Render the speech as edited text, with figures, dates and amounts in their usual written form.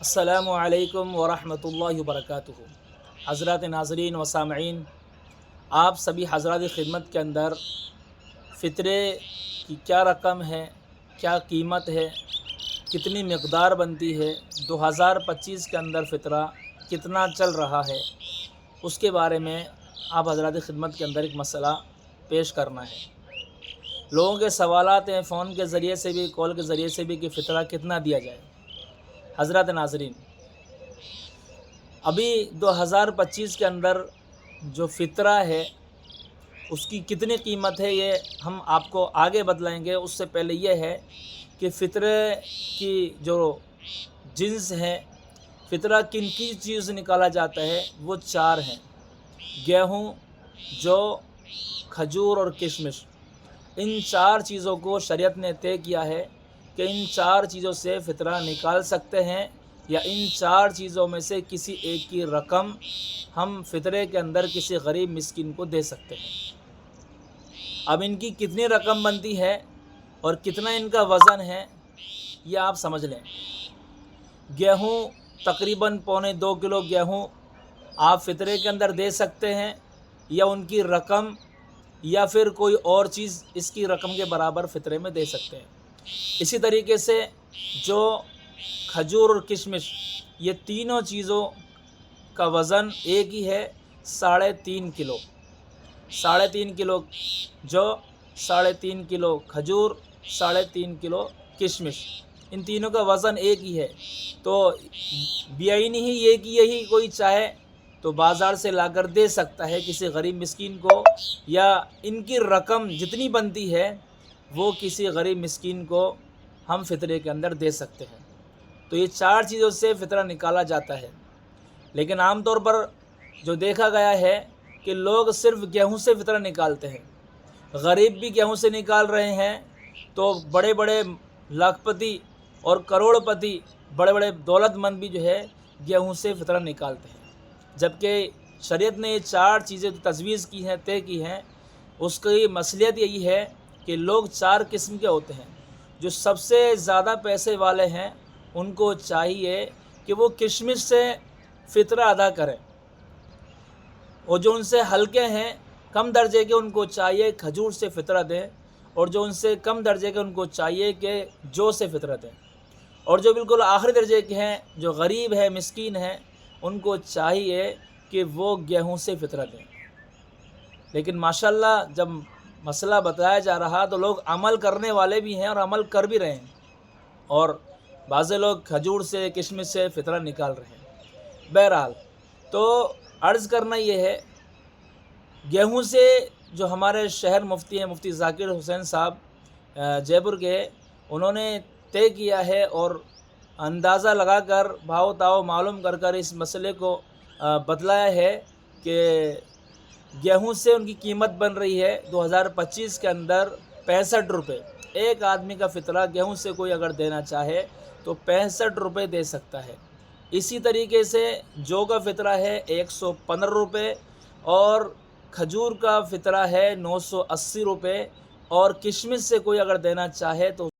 अस्सलामु अलैकुम वरहमतुल्लाहि वबरकातुहू। हज़रात नाज़रीन व सामईन, आप सभी हज़रात की खिदमत के अंदर फ़ितरे की क्या रकम है, क्या कीमत है, कितनी मकदार बनती है, 2025 के अंदर फ़ितरा कितना चल रहा है, उसके बारे में आप हज़रात की खिदमत के अंदर एक मसला पेश करना है। लोगों के सवालात हैं फ़ोन के ज़रिए से भी, कॉल के ज़रिए से भी कि फ़ितरा कितना दिया जाए। हज़रत नाज़रीन, अभी 2025 के अंदर जो फ़ितरा है उसकी कितनी कीमत है ये हम आपको आगे बतलाएंगे। उससे पहले ये है कि फ़ितरे की जो जिन्स है, फ़ितरा किन किन चीज़ से निकाला जाता है, वो चार हैं: गेहूँ, जौ, खजूर और किशमिश। इन चार चीज़ों को शरीयत ने तय किया है कि इन चार चीज़ों से फ़ितरा निकाल सकते हैं, या इन चार चीज़ों में से किसी एक की रकम हम फ़ितरे के अंदर किसी गरीब मिस्किन को दे सकते हैं। अब इनकी कितनी रकम बनती है और कितना इनका वज़न है, ये आप समझ लें। गेहूँ तकरीबन 2.25 किलो गेहूँ आप फ़ितरे के अंदर दे सकते हैं, या उनकी रकम या फिर कोई और चीज़ इसकी रकम के बराबर फ़ितरे में दे सकते हैं। इसी तरीके से जो खजूर और किशमिश, ये तीनों चीज़ों का वज़न एक ही है, 3.5 किलो। 3.5 किलो जो, 3.5 किलो खजूर, 3.5 किलो किशमिश, इन तीनों का वज़न एक ही है। तो बेआईनी ही ये कि यही कोई चाहे तो बाज़ार से लाकर दे सकता है किसी गरीब मिस्कीन को, या इनकी रकम जितनी बनती है वो किसी गरीब मिस्कीन को हम फ़ितरे के अंदर दे सकते हैं। तो ये चार चीज़ों से फ़ितरा निकाला जाता है। लेकिन आम तौर पर जो देखा गया है कि लोग सिर्फ़ गेहूं से फ़ितरा निकालते हैं। गरीब भी गेहूं से निकाल रहे हैं, तो बड़े बड़े लाखपति और करोड़पति, बड़े बड़े दौलतमंद भी जो है गेहूं से फ़ितरा निकालते हैं। जबकि शरीयत ने ये चार चीज़ें तजवीज़ की हैं, तय की हैं, उसकी मसलियत यही है कि लोग चार किस्म के होते हैं। जो सबसे ज़्यादा पैसे वाले हैं उनको चाहिए कि वो किशमिश से फ़ितरा अदा करें, और जो उनसे हल्के हैं, कम दर्जे के, उनको चाहिए खजूर से फ़ितरा दें, और जो उनसे कम दर्जे के उनको चाहिए कि जौ से फ़ितरा दें, और जो बिल्कुल आखिरी दर्जे के हैं, जो गरीब है, मिस्कीन हैं, उनको चाहिए कि वो गेहूं से फ़ितरा दें। लेकिन माशाल्लाह जब मसला बताया जा रहा तो लोग अमल करने वाले भी हैं और अमल कर भी रहे हैं, और बाज़ लोग खजूर से, किशमिश से फ़ितरा निकाल रहे हैं। बहरहाल, तो अर्ज़ करना ये है, गेहूं से जो हमारे शहर मुफ्ती हैं, मुफ्ती ज़ाकिर हुसैन साहब जयपुर के, उन्होंने तय किया है और अंदाज़ा लगाकर, भाव ताव मालूम कर इस मसले को बतलाया है कि गेहूं से उनकी कीमत बन रही है 2025 के अंदर 65 रुपये। एक आदमी का फ़ितरा गेहूं से कोई अगर देना चाहे तो 65 रुपये दे सकता है। इसी तरीके से जौ का फ़ितरा है 115 रुपये, और खजूर का फ़ितरा है 980 रुपये, और किशमिश से कोई अगर देना चाहे तो